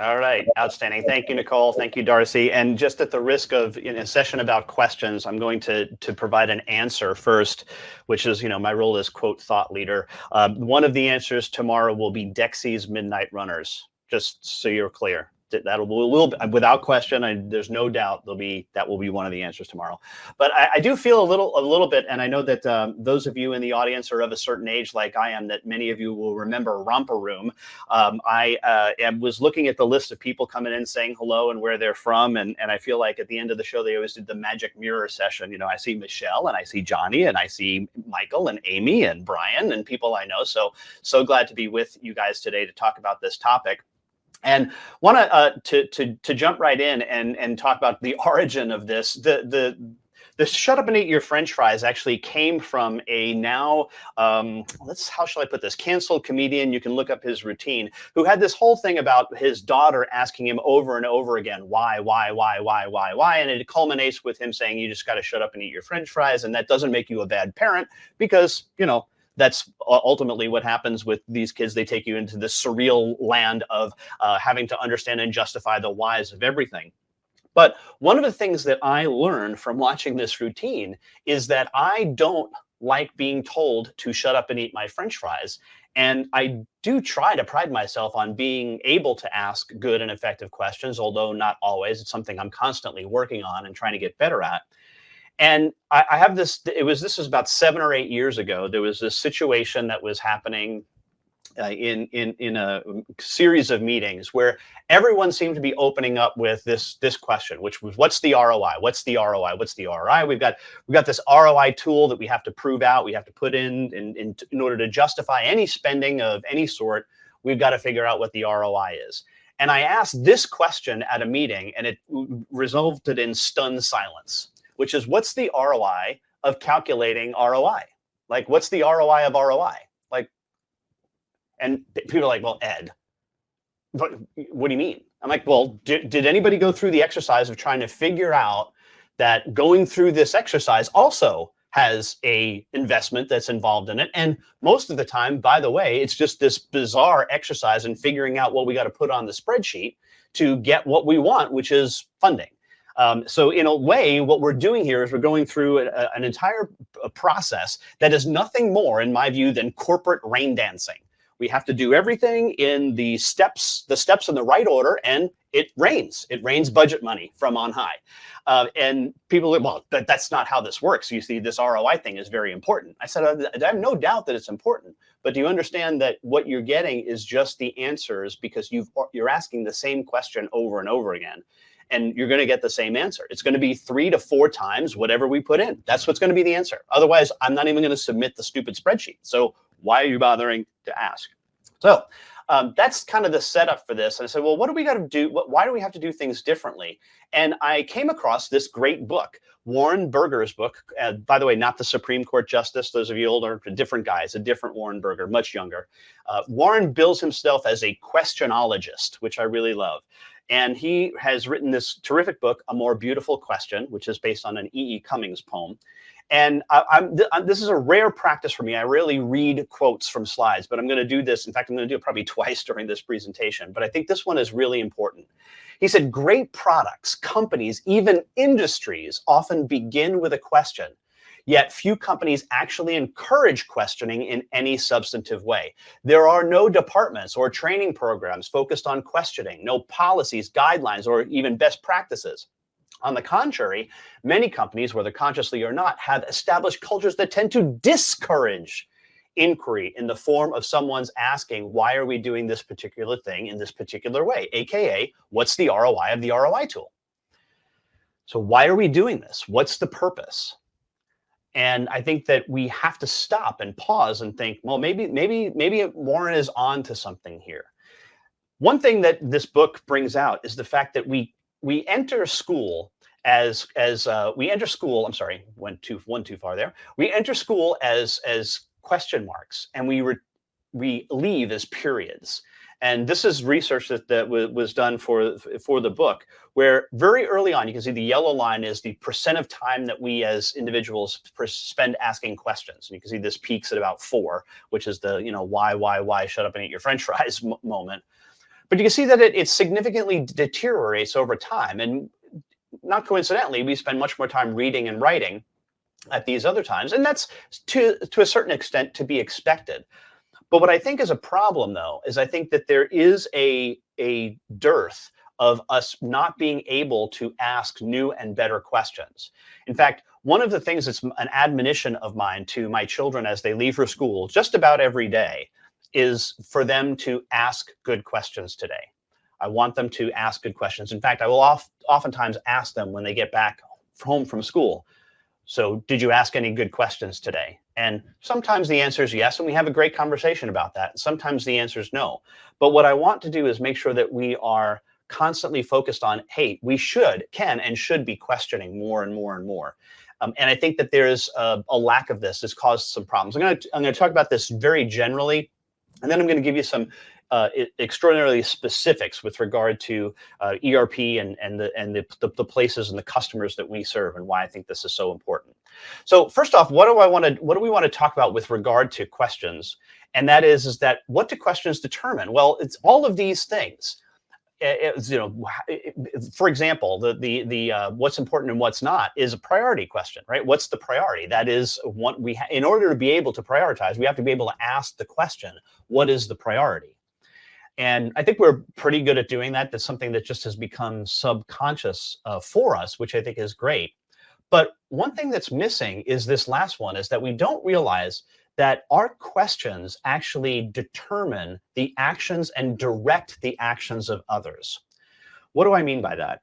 All right, outstanding. Thank you, Nicole. Thank you, Darcy. And just at the risk of, in a session about questions, I'm going to provide an answer first, which is, my role as, quote, thought leader. One of the answers tomorrow will be Dexy's Midnight Runners, just so you're clear. Will without question. There's no doubt that will be one of the answers tomorrow. But I do feel a little bit, and I know that those of you in the audience are of a certain age, like I am, that many of you will remember Romper Room. I was looking at the list of people coming in saying hello and where they're from, and I feel like at the end of the show they always did the magic mirror session. I see Michelle and I see Johnny and I see Michael and Amy and Brian and people I know. So glad to be with you guys today to talk about this topic. And want to jump right in and talk about the origin of this. The shut up and eat your French fries actually came from a now, how shall I put this, canceled comedian. You can look up his routine, who had this whole thing about his daughter asking him over and over again, why, and it culminates with him saying, you just got to shut up and eat your French fries, and that doesn't make you a bad parent because, that's ultimately what happens with these kids. They take you into this surreal land of having to understand and justify the whys of everything. But one of the things that I learned from watching this routine is that I don't like being told to shut up and eat my French fries. And I do try to pride myself on being able to ask good and effective questions, although not always. It's something I'm constantly working on and trying to get better at. And I have this, this was about 7 or 8 years ago. There was this situation that was happening in a series of meetings where everyone seemed to be opening up with this question, which was, what's the ROI? What's the ROI? What's the ROI? We've got this ROI tool that we have to prove out. We have to put in order to justify any spending of any sort. We've got to figure out what the ROI is. And I asked this question at a meeting, and it resulted in stunned silence, which is, what's the ROI of calculating ROI? Like, what's the ROI of ROI? And people are like, well, Ed, what do you mean? I'm like, well, did anybody go through the exercise of trying to figure out that going through this exercise also has a investment that's involved in it? And most of the time, by the way, it's just this bizarre exercise in figuring out what we got to put on the spreadsheet to get what we want, which is funding. So in a way, what we're doing here is we're going through an entire process that is nothing more, in my view, than corporate rain dancing. We have to do everything in the steps in the right order, and it rains. It rains budget money from on high. And people are, well, that's not how this works. You see, this ROI thing is very important. I said, I have no doubt that it's important, but do you understand that what you're getting is just the answers because you're asking the same question over and over again, and you're going to get the same answer. It's going to be 3 to 4 times whatever we put in. That's what's going to be the answer. Otherwise, I'm not even going to submit the stupid spreadsheet. So why are you bothering to ask? So that's kind of the setup for this. And I said, well, what do we got to do? Why do we have to do things differently? And I came across this great book, Warren Burger's book. By the way, not the Supreme Court Justice. Those of you older, a different guy. It's a different Warren Burger, much younger. Warren bills himself as a questionologist, which I really love. And he has written this terrific book, A More Beautiful Question, which is based on an E.E. Cummings poem. And this is a rare practice for me. I rarely read quotes from slides, but I'm going to do this. In fact, I'm going to do it probably twice during this presentation. But I think this one is really important. He said, great products, companies, even industries often begin with a question. Yet few companies actually encourage questioning in any substantive way. There are no departments or training programs focused on questioning, no policies, guidelines, or even best practices. On the contrary, many companies, whether consciously or not, have established cultures that tend to discourage inquiry in the form of someone's asking, why are we doing this particular thing in this particular way? AKA, what's the ROI of the ROI tool? So why are we doing this? What's the purpose? And I think that we have to stop and pause and think, well, maybe Warren is on to something here. One thing that this book brings out is the fact that we enter school as we enter school. I'm sorry, went too far there. We enter school as question marks, and we leave as periods. And this is research that was done for the book, where very early on, you can see the yellow line is the percent of time that we as individuals spend asking questions. And you can see this peaks at about 4, which is the, why, shut up and eat your French fries moment. But you can see that it significantly deteriorates over time. And not coincidentally, we spend much more time reading and writing at these other times. And that's to a certain extent to be expected. But what I think is a problem, though, is I think that there is a dearth of us not being able to ask new and better questions. In fact, one of the things that's an admonition of mine to my children as they leave for school just about every day is for them to ask good questions today. I want them to ask good questions. In fact, I will oftentimes ask them when they get back home from school, so did you ask any good questions today? And sometimes the answer is yes, and we have a great conversation about that. Sometimes the answer is no. But what I want to do is make sure that we are constantly focused on, hey, we can and should be questioning more and more and more. And I think that there's a lack of this. It's caused some problems. I'm going to talk about this very generally, and then I'm going to give you some extraordinarily specifics with regard to ERP and the places and the customers that we serve, and why I think this is so important. So first off, what do we want to talk about with regard to questions? And that is that what do questions determine? Well, it's all of these things. For example, the what's important and what's not is a priority question, right? What's the priority? That is what in order to be able to prioritize, we have to be able to ask the question, what is the priority? And I think we're pretty good at doing that. That's something that just has become subconscious for us, which I think is great. But one thing that's missing is this last one, is that we don't realize that our questions actually determine the actions and direct the actions of others. What do I mean by that?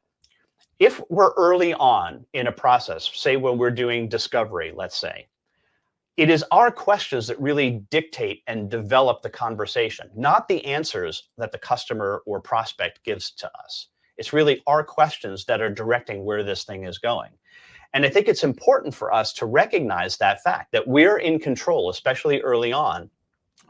If we're early on in a process, say when we're doing discovery, let's say, it is our questions that really dictate and develop the conversation, not the answers that the customer or prospect gives to us. It's really our questions that are directing where this thing is going. And I think it's important for us to recognize that fact, that we're in control, especially early on,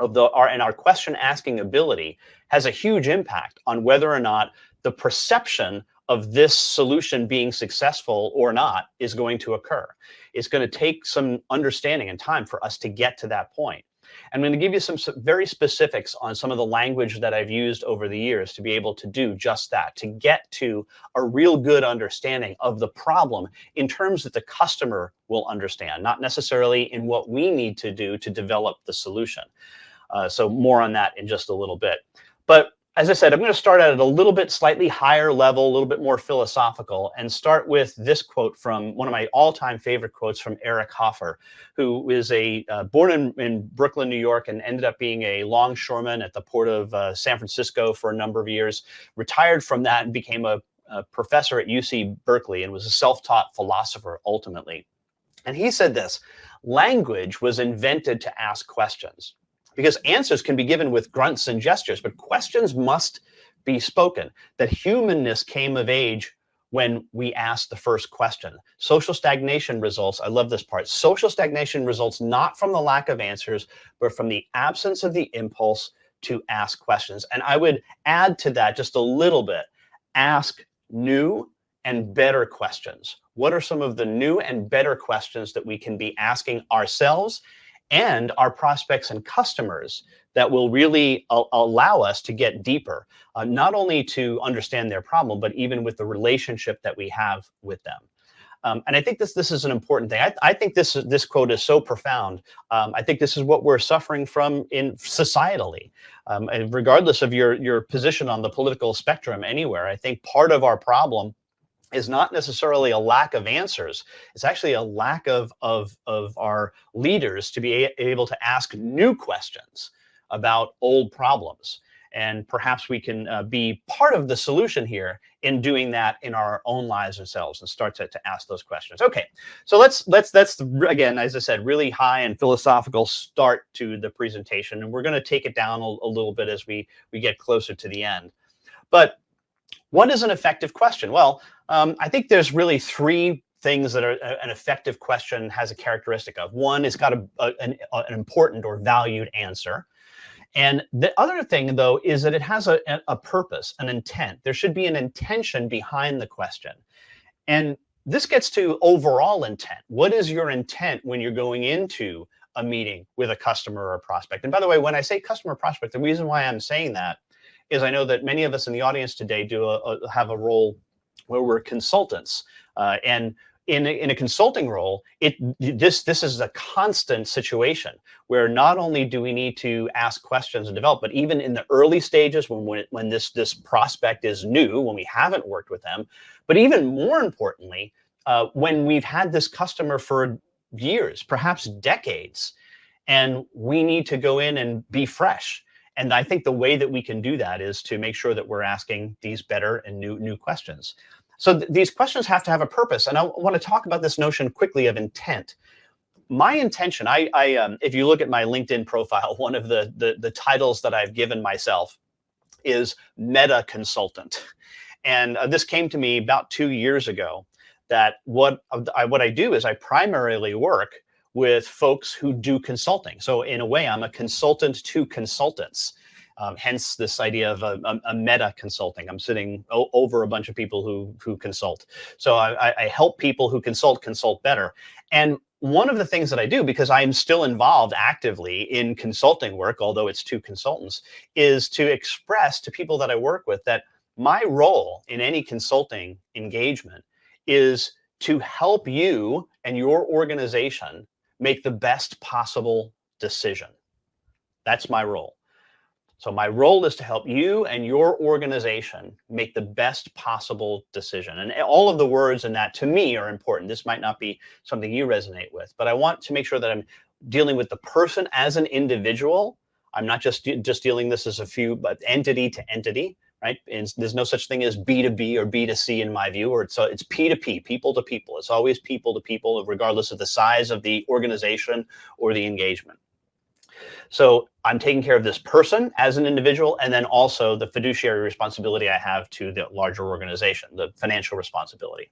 of our question asking ability has a huge impact on whether or not the perception of this solution being successful or not is going to occur. It's going to take some understanding and time for us to get to that point. I'm going to give you some very specifics on some of the language that I've used over the years to be able to do just that, to get to a real good understanding of the problem in terms that the customer will understand, not necessarily in what we need to do to develop the solution. So more on that in just a little bit. But as I said, I'm going to start out at a little bit slightly higher level, a little bit more philosophical, and start with this quote from one of my all-time favorite quotes from Eric Hoffer, who is born in Brooklyn, New York, and ended up being a longshoreman at the port of San Francisco for a number of years, retired from that and became a professor at UC Berkeley and was a self-taught philosopher ultimately. And he said this: language was invented to ask questions, because answers can be given with grunts and gestures, but questions must be spoken. That humanness came of age when we asked the first question. Social stagnation results, I love this part, social stagnation results not from the lack of answers, but from the absence of the impulse to ask questions. And I would add to that just a little bit, ask new and better questions. What are some of the new and better questions that we can be asking ourselves and our prospects and customers that will really allow us to get deeper, not only to understand their problem, but even with the relationship that we have with them. And I think this is an important thing. I think this quote is so profound. I think this is what we're suffering from in societally. And regardless of your position on the political spectrum anywhere, I think part of our problem is not necessarily a lack of answers. It's actually a lack of our leaders to be able to ask new questions about old problems. And perhaps we can be part of the solution here in doing that in our own lives ourselves and start to ask those questions. Okay, so that's again, as I said, really high and philosophical start to the presentation. And we're going to take it down a little bit as we get closer to the end. But what is an effective question? Well, I think there's really three things that an effective question has a characteristic of. One, it's got an important or valued answer. And the other thing, though, is that it has a purpose, an intent. There should be an intention behind the question. And this gets to overall intent. What is your intent when you're going into a meeting with a customer or a prospect? And by the way, when I say customer or prospect, the reason why I'm saying that is I know that many of us in the audience today have a role where we're consultants, and in a consulting role, this is a constant situation where not only do we need to ask questions and develop, but even in the early stages when this prospect is new, when we haven't worked with them, but even more importantly, when we've had this customer for years, perhaps decades, and we need to go in and be fresh. And I think the way that we can do that is to make sure that we're asking these better and new questions. So these questions have to have a purpose. And I want to talk about this notion quickly of intent. My intention, if you look at my LinkedIn profile, one of the titles that I've given myself is meta consultant. And this came to me about 2 years ago, that what I do is I primarily work with folks who do consulting. So in a way, I'm a consultant to consultants. Hence this idea of a meta consulting. I'm sitting over a bunch of people who consult. So I help people who consult better. And one of the things that I do, because I'm still involved actively in consulting work, although it's to consultants, is to express to people that I work with that my role in any consulting engagement is to help you and your organization make the best possible decision. That's my role. So my role is to help you and your organization make the best possible decision. And all of the words in that, to me, are important. This might not be something you resonate with, but I want to make sure that I'm dealing with the person as an individual. I'm not just dealing this as a few, but entity to entity, right? And there's no such thing as B2B or B2C in my view, or it's P2P, people to people. It's always people to people, regardless of the size of the organization or the engagement. So I'm taking care of this person as an individual, and then also the fiduciary responsibility I have to the larger organization, the financial responsibility.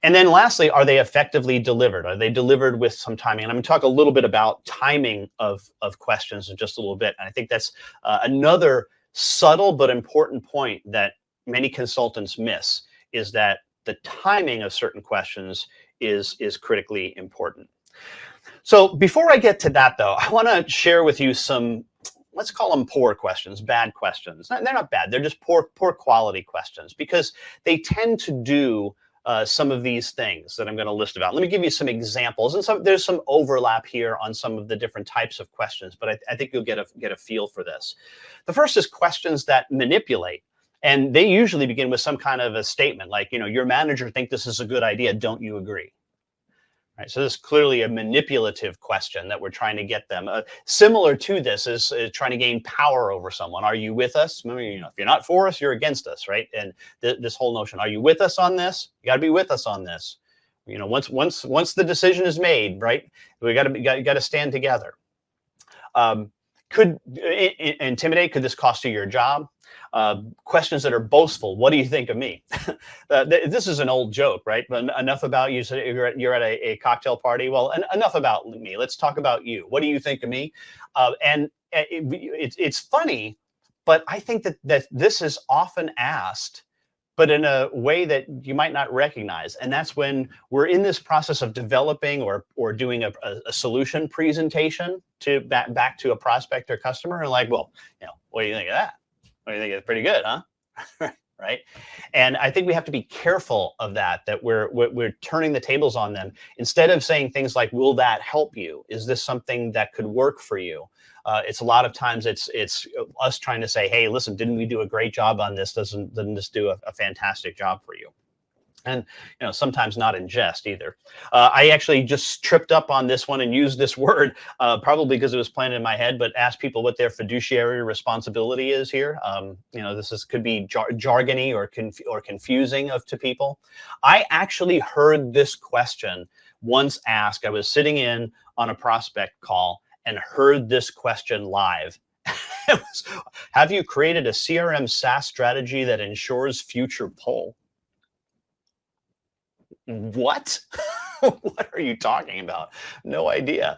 And then lastly, are they effectively delivered? Are they delivered with some timing? And I'm going to talk a little bit about timing of questions in just a little bit. And I think that's another subtle but important point that many consultants miss, is that the timing of certain questions is critically important. So before I get to that, though, I want to share with you some, let's call them poor questions, bad questions. They're not bad. They're just poor quality questions, because they tend to do some of these things that I'm going to list about. Let me give you some examples, and there's some overlap here on some of the different types of questions, but I think you'll get a feel for this. The first is questions that manipulate, and they usually begin with some kind of a statement like, your manager think this is a good idea, don't you agree? Right, so this is clearly a manipulative question that we're trying to get them. Similar to this is trying to gain power over someone. Are you with us? I mean, if you're not for us, you're against us, right? And this whole notion, are you with us on this? You got to be with us on this. Once the decision is made, right? We got to stand together. Could intimidate? Could this cost you your job? Questions that are boastful. What do you think of me? This is an old joke, right? But enough about you. So you're at a cocktail party. Well, enough about me. Let's talk about you. What do you think of me? And it's funny, but I think that this is often asked, but in a way that you might not recognize. And that's when we're in this process of developing or doing a solution presentation to back to a prospect or customer, and like, well, what do you think of that? What do you think? It's pretty good, huh? Right? And I think we have to be careful of that we're turning the tables on them. Instead of saying things like, will that help you? Is this something that could work for you? It's a lot of times it's us trying to say, hey, listen, didn't we do a great job on this? Didn't this do a fantastic job for you? And sometimes not in jest either. I actually just tripped up on this one and used this word, probably because it was planted in my head, but asked people what their fiduciary responsibility is here. This could be jargony or confusing to people. I actually heard this question once asked. I was sitting in on a prospect call and heard this question live. It was, have you created a CRM SaaS strategy that ensures future pull? What? What are you talking about? No idea.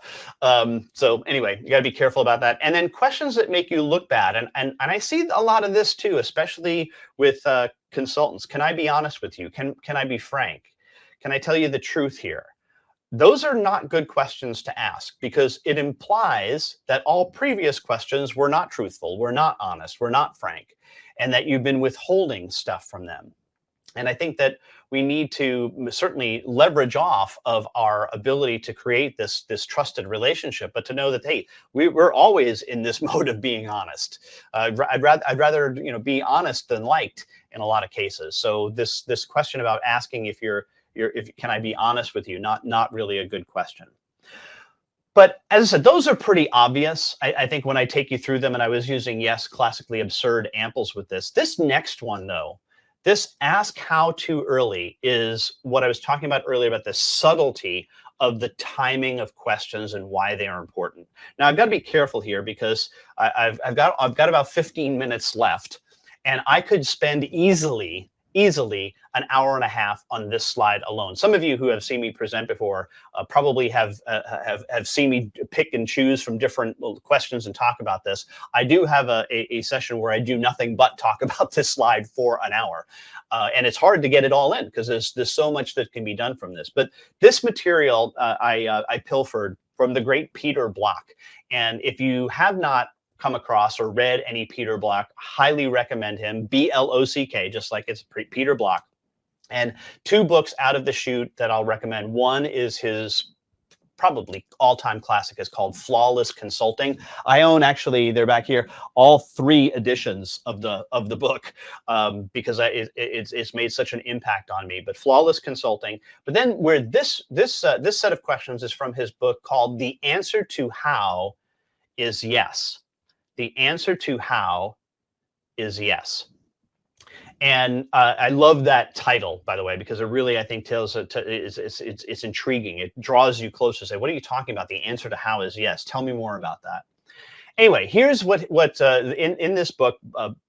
So anyway, you got to be careful about that. And then questions that make you look bad. And I see a lot of this too, especially with consultants. Can I be honest with you? Can I be frank? Can I tell you the truth here? those are not good questions to ask, because it implies that all previous questions were not truthful, were not honest, were not frank, and that you've been withholding stuff from them. And I think that we need to certainly leverage off of our ability to create this trusted relationship, but to know that, hey, we're always in this mode of being honest. I'd rather be honest than liked in a lot of cases. So this question about asking if can I be honest with you, not really a good question. But as I said, those are pretty obvious. I think when I take you through them, and I was using, yes, classically absurd amples with this. This next one, though, this ask how too early, is what I was talking about earlier about the subtlety of the timing of questions and why they are important. Now, I've got to be careful here, because I've got about 15 minutes left, and I could spend easily an hour and a half on this slide alone. Some of you who have seen me present before probably have seen me pick and choose from different questions and talk about this. I do have a session where I do nothing but talk about this slide for an hour. And it's hard to get it all in, because there's so much that can be done from this. But this material I pilfered from the great Peter Block. And if you have not come across or read any Peter Block, highly recommend him. B-L-O-C-K, just like it's Peter Block. And two books out of the chute that I'll recommend. One is his probably all-time classic, is called Flawless Consulting. I own, actually, they're back here, all 3 editions of the book, because it's made such an impact on me. But Flawless Consulting. But then where this set of questions is from his book called The Answer to How is Yes. The answer to how is yes. And I love that title, by the way, because it really, I think, tells it's intriguing. It draws you closer to say, what are you talking about? The answer to how is yes. Tell me more about that. Anyway, here's what in this book,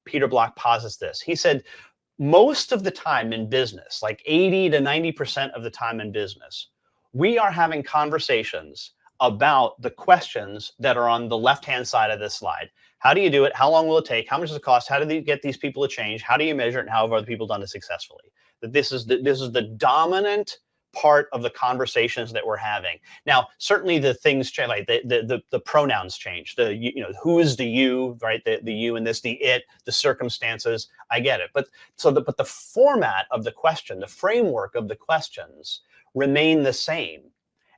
Peter Block posits this. He said, most of the time in business, like 80 to 90% of the time in business, we are having conversations about the questions that are on the left-hand side of this slide. How do you do it? How long will it take? How much does it cost? How do you get these people to change? How do you measure it? And how have other people done it successfully? That this is the dominant part of the conversations that we're having. Now, certainly the things change, like the pronouns change. Who is the you, right? The you in this, the it, the circumstances. I get it. But the format of the question, the framework of the questions remain the same.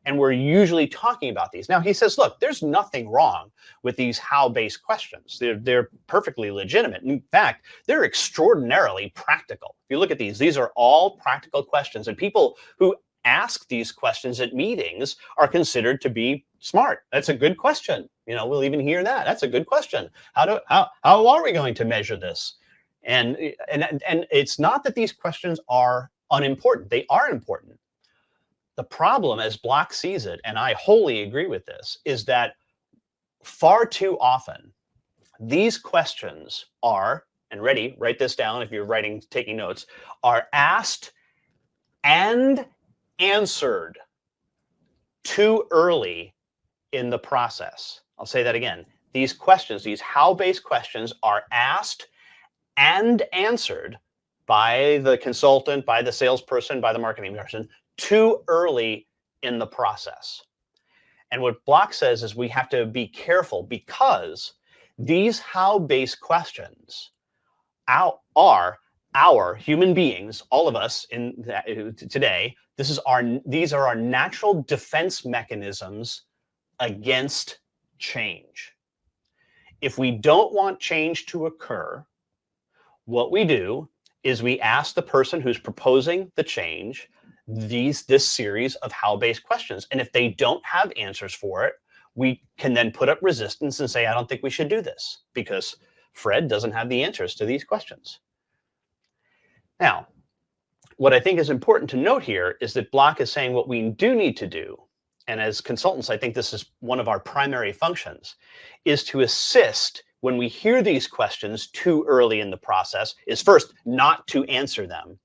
And we're usually talking about these. Now, he says, look, there's nothing wrong with these how-based questions. They're perfectly legitimate. In fact, they're extraordinarily practical. If you look at these are all practical questions. And people who ask these questions at meetings are considered to be smart. That's a good question. We'll even hear that. That's a good question. How are we going to measure this? And it's not that these questions are unimportant. They are important. The problem, as Block sees it, and I wholly agree with this, is that far too often these questions are, and write this down if you're taking notes, are asked and answered too early in the process. I'll say that again. These questions, these how-based questions, are asked and answered by the consultant, by the salesperson, by the marketing person, too early in the process. And what Block says is we have to be careful, because these how-based questions are our human beings, all of us today. These are our natural defense mechanisms against change. If we don't want change to occur, what we do is we ask the person who's proposing the change this series of how-based questions. And if they don't have answers for it, we can then put up resistance and say, I don't think we should do this, because Fred doesn't have the answers to these questions. Now, what I think is important to note here is that Block is saying what we do need to do, and as consultants, I think this is one of our primary functions, is to assist when we hear these questions too early in the process, is first, not to answer them,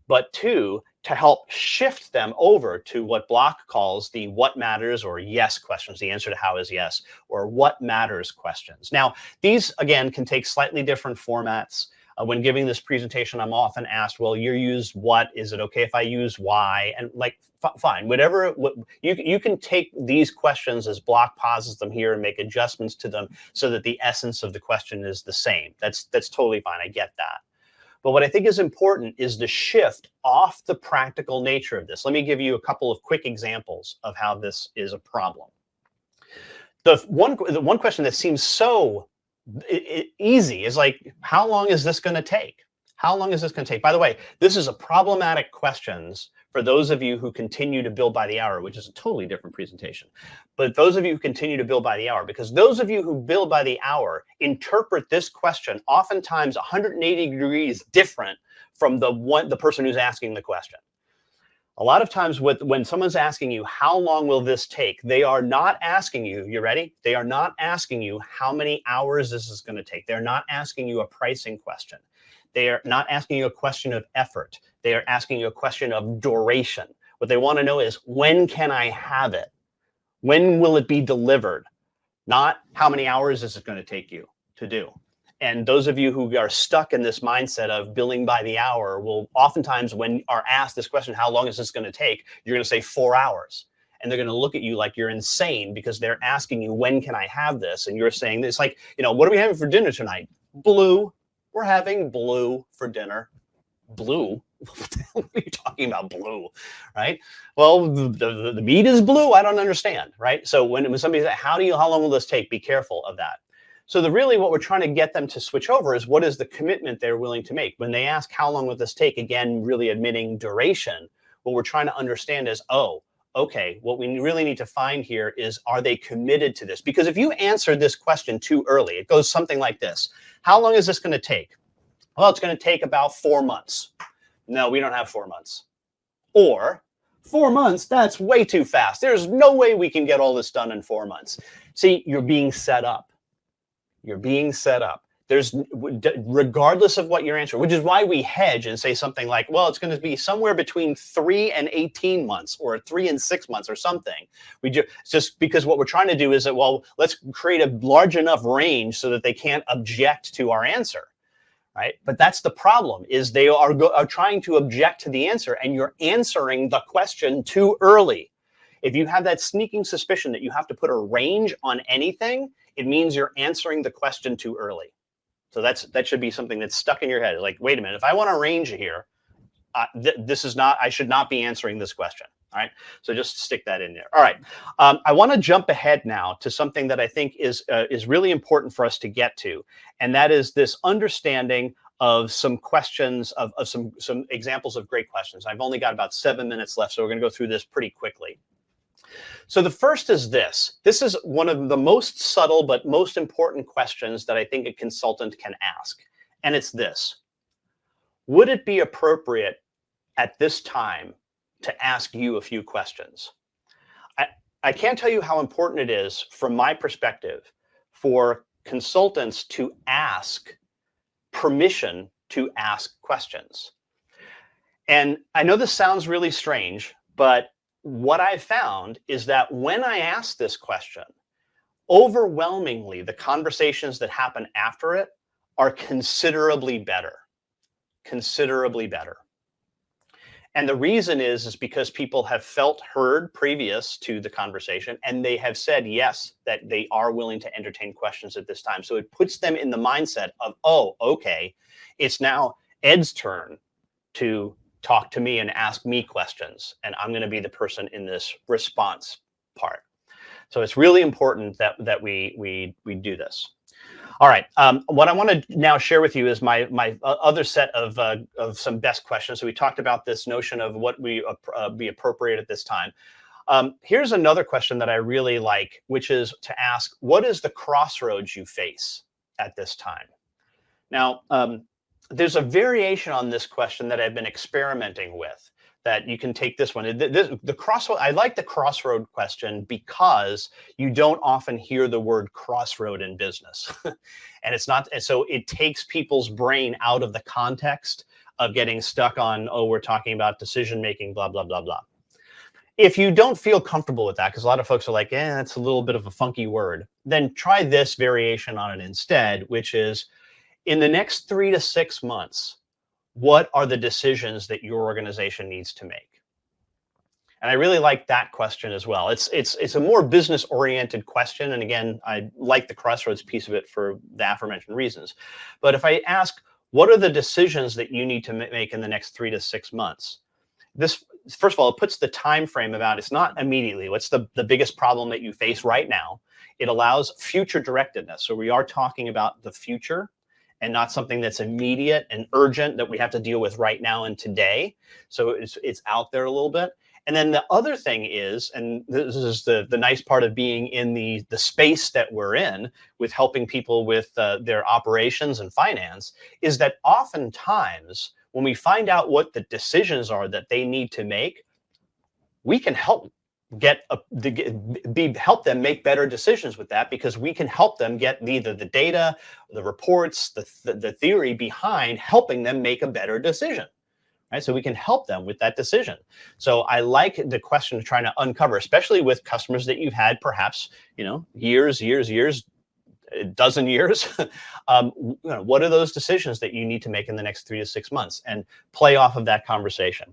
but two, to help shift them over to what Block calls the what matters or yes questions. The answer to how is yes, or what matters questions. Now, these, again, can take slightly different formats. When giving this presentation, I'm often asked, well, you use what? Is it okay if I use why? And like, fine, whatever. You can take these questions as block posits them here and make adjustments to them so that the essence of the question is the same. That's totally fine. I get that. But what I think is important is the shift off the practical nature of this. Let me give you a couple of quick examples of how this is a problem. The one question that seems so easy is like, how long is this going to take? How long is this going to take? By the way, this is a problematic questions for those of you who continue to bill by the hour, which is a totally different presentation. But those of you who continue to bill by the hour, because those of you who bill by the hour interpret this question oftentimes 180 degrees different from the person who's asking the question. A lot of times when someone's asking you, how long will this take? They are not asking you, you ready? They are not asking you how many hours this is going to take. They're not asking you a pricing question. They are not asking you a question of effort. They are asking you a question of duration. What they want to know is, when can I have it? When will it be delivered? Not how many hours is it going to take you to do. And those of you who are stuck in this mindset of billing by the hour will oftentimes, when are asked this question, how long is this going to take? You're going to say 4 hours. And they're going to look at you like you're insane because they're asking you, when can I have this? And you're saying, it's like, what are we having for dinner tonight? Blue. We're having blue for dinner. Blue? What are you talking about, blue? Right? Well, the meat is blue. I don't understand. Right? So when somebody says, how long will this take? Be careful of that. So really what we're trying to get them to switch over is, what is the commitment they're willing to make? When they ask, how long will this take? Again, really admitting duration. What we're trying to understand is, oh, okay, what we really need to find here is, are they committed to this? Because if you answer this question too early, it goes something like this. How long is this going to take? Well, it's going to take about 4 months. No, we don't have 4 months. Or 4 months, that's way too fast. There's no way we can get all this done in 4 months. See, you're being set up. You're being set up. There's, regardless of what your answer, which is why we hedge and say something like, well, it's going to be somewhere between 3 and 18 months or 3 and 6 months or something. Just because what we're trying to do is that, well, let's create a large enough range so that they can't object to our answer, right? But that's the problem, is they are trying to object to the answer, and you're answering the question too early. If you have that sneaking suspicion that you have to put a range on anything, it means you're answering the question too early. So that should be something that's stuck in your head. Like, wait a minute, if I want a range here, I should not be answering this question. All right. So just stick that in there. All right. I want to jump ahead now to something that I think is really important for us to get to. And that is this understanding of some questions, of some examples of great questions. I've only got about 7 minutes left, so we're going to go through this pretty quickly. So the first is this. This is one of the most subtle but most important questions that I think a consultant can ask. And it's this. Would it be appropriate at this time to ask you a few questions? I can't tell you how important it is, from my perspective, for consultants to ask permission to ask questions. And I know this sounds really strange, but what I've found is that when I ask this question, overwhelmingly, the conversations that happen after it are considerably better. Considerably better. And the reason is because people have felt heard previous to the conversation, and they have said yes, that they are willing to entertain questions at this time. So it puts them in the mindset of, oh, okay, it's now Ed's turn to talk to me and ask me questions, and I'm going to be the person in this response part. So it's really important that we do this. All right. What I want to now share with you is my other set of some best questions. So we talked about this notion of what we be appropriate at this time. Here's another question that I really like, which is to ask, what is the crossroads you face at this time? Now, there's a variation on this question that I've been experimenting with, that you can take this one. The crossroad, I like the crossroad question because you don't often hear the word crossroad in business. And it's not, and so it takes people's brain out of the context of getting stuck on, oh, we're talking about decision making, blah, blah, blah, blah. If you don't feel comfortable with that, because a lot of folks are like, that's a little bit of a funky word, then try this variation on it instead, which is, in the next 3 to 6 months, what are the decisions that your organization needs to make? And I really like that question as well. It's a more business-oriented question. And again, I like the Crossroads piece of it for the aforementioned reasons. But if I ask, what are the decisions that you need to make in the next 3 to 6 months? This, first of all, it puts the time frame about, it's not immediately. What's the biggest problem that you face right now? It allows future directedness. So we are talking about the future and not something that's immediate and urgent that we have to deal with right now and today. So it's out there a little bit. And then the other thing is, and this is the nice part of being in the space that we're in with helping people with their operations and finance, is that oftentimes when we find out what the decisions are that they need to make, we can help help them make better decisions with that, because we can help them get either the data, the reports, the theory behind helping them make a better decision. Right? So we can help them with that decision. So I like the question of trying to uncover, especially with customers that you've had perhaps, years, a dozen years. What are those decisions that you need to make in the next 3 to 6 months, and play off of that conversation.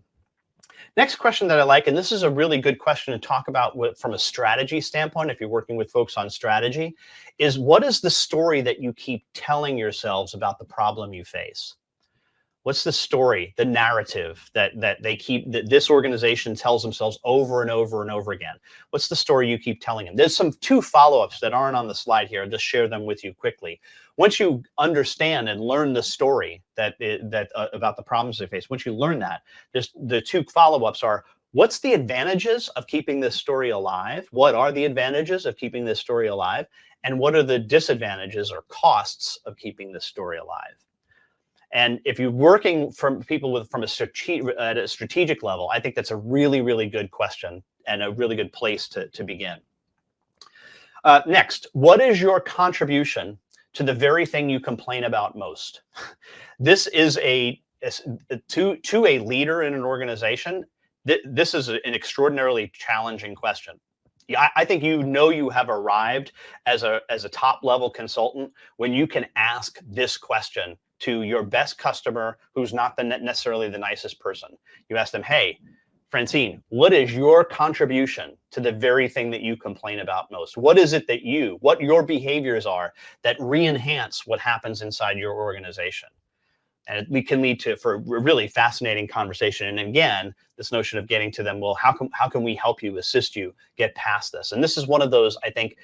Next question that I like, and this is a really good question to talk about from a strategy standpoint, if you're working with folks on strategy, is what is the story that you keep telling yourselves about the problem you face? What's the story, the narrative that this organization tells themselves over and over and over again? What's the story you keep telling them? There's two follow-ups that aren't on the slide here. I'll just share them with you quickly. Once you understand and learn the story about the problems they face, once you learn that, the two follow-ups are, what's the advantages of keeping this story alive? What are the advantages of keeping this story alive? And what are the disadvantages or costs of keeping this story alive? And if you're working from people from at a strategic level, I think that's a really, really good question and a really good place to begin. Next, what is your contribution to the very thing you complain about most? This is to a leader in an organization. This is an extraordinarily challenging question. I think you have arrived as a top level consultant when you can ask this question to your best customer who's not necessarily the nicest person. You ask them, hey, Francine, what is your contribution to the very thing that you complain about most? What is it what your behaviors are that re-enhance what happens inside your organization? And it can lead for a really fascinating conversation. And again, this notion of getting to them, well, how can we help you, assist you get past this? And this is one of those, I think,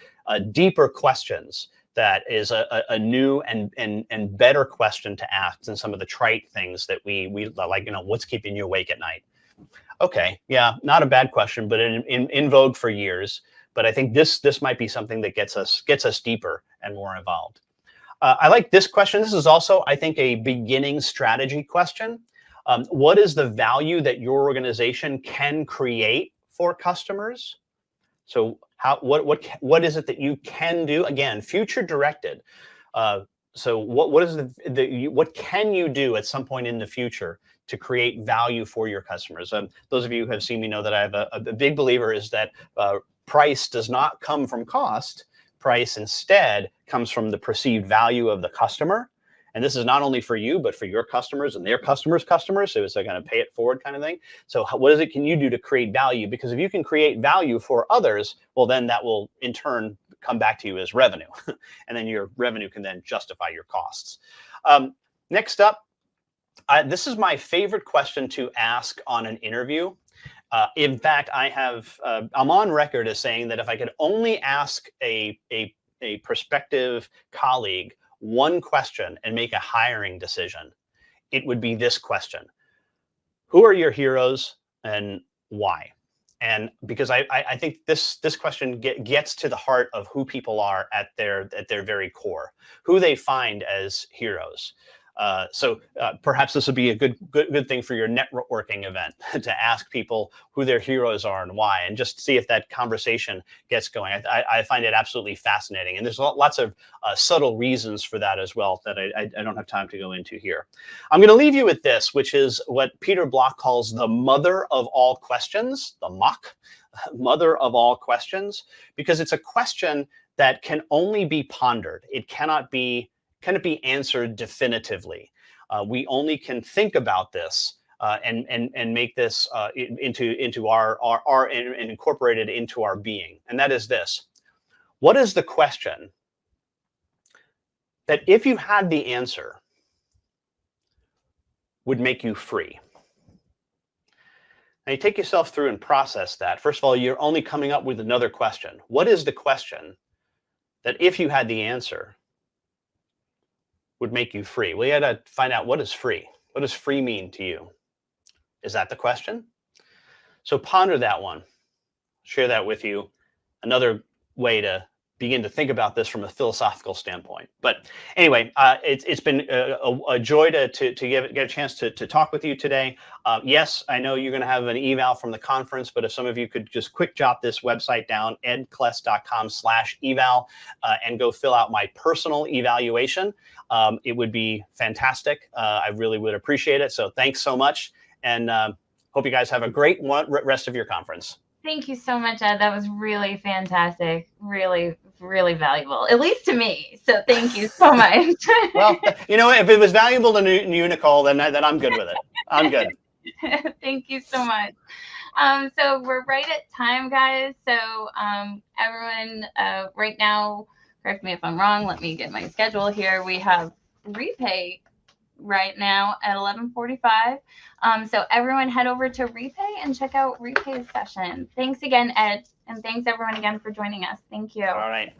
deeper questions that is a new and better question to ask than some of the trite things that we like, what's keeping you awake at night? Okay, yeah, not a bad question, but in vogue for years. But I think this might be something that gets us deeper and more involved. I like this question. This is also, I think, a beginning strategy question. What is the value that your organization can create for customers? So what is it that you can do? Again, future directed. So what can you do at some point in the future to create value for your customers? Those of you who have seen me know that I have a big believer is that price does not come from cost. Price instead comes from the perceived value of the customer. And this is not only for you, but for your customers and their customers' customers. So it's a kind of pay it forward kind of thing. So what can you do to create value? Because if you can create value for others, well, then that will in turn come back to you as revenue. And then your revenue can then justify your costs. Next up, this is my favorite question to ask on an interview. In fact, I'm on record as saying that if I could only ask a prospective colleague one question and make a hiring decision, it would be this question: who are your heroes and why? And because I think this question gets to the heart of who people are at their very core, who they find as heroes. So perhaps this would be a good thing for your networking event to ask people who their heroes are and why, and just see if that conversation gets going. I find it absolutely fascinating, and there's lots of subtle reasons for that as well that I don't have time to go into here. I'm going to leave you with this, which is what Peter Block calls the mother of all questions, the mother of all questions, because it's a question that can only be pondered. It cannot be can it be answered definitively? We only can think about this and make this into our and incorporate it into our being. And that is this: what is the question that, if you had the answer, would make you free? Now you take yourself through and process that. First of all, you're only coming up with another question. What is the question that, if you had the answer, would make you free? Well, you got to find out, what is free? What does free mean to you? Is that the question? So ponder that one. Share that with you. Another way to begin to think about this from a philosophical standpoint. But anyway, it's been a joy to get a chance to talk with you today. Yes, I know you're going to have an eval from the conference, but if some of you could just quick jot this website down, edkless.com/eval, and go fill out my personal evaluation, it would be fantastic. I really would appreciate it. So thanks so much, and hope you guys have a great rest of your conference. Thank you so much, Ed. That was really fantastic. Really, really valuable, at least to me. So thank you so much. Well, you know, if it was valuable to Nicole, then I'm good with it. I'm good. Thank you so much. So we're right at time, guys. So everyone, right now, correct me if I'm wrong. Let me get my schedule here. We have Repay right now at 11:45. So everyone head over to Repay and check out Repay's session. Thanks again, Ed, and thanks everyone again for joining us. Thank you. All right.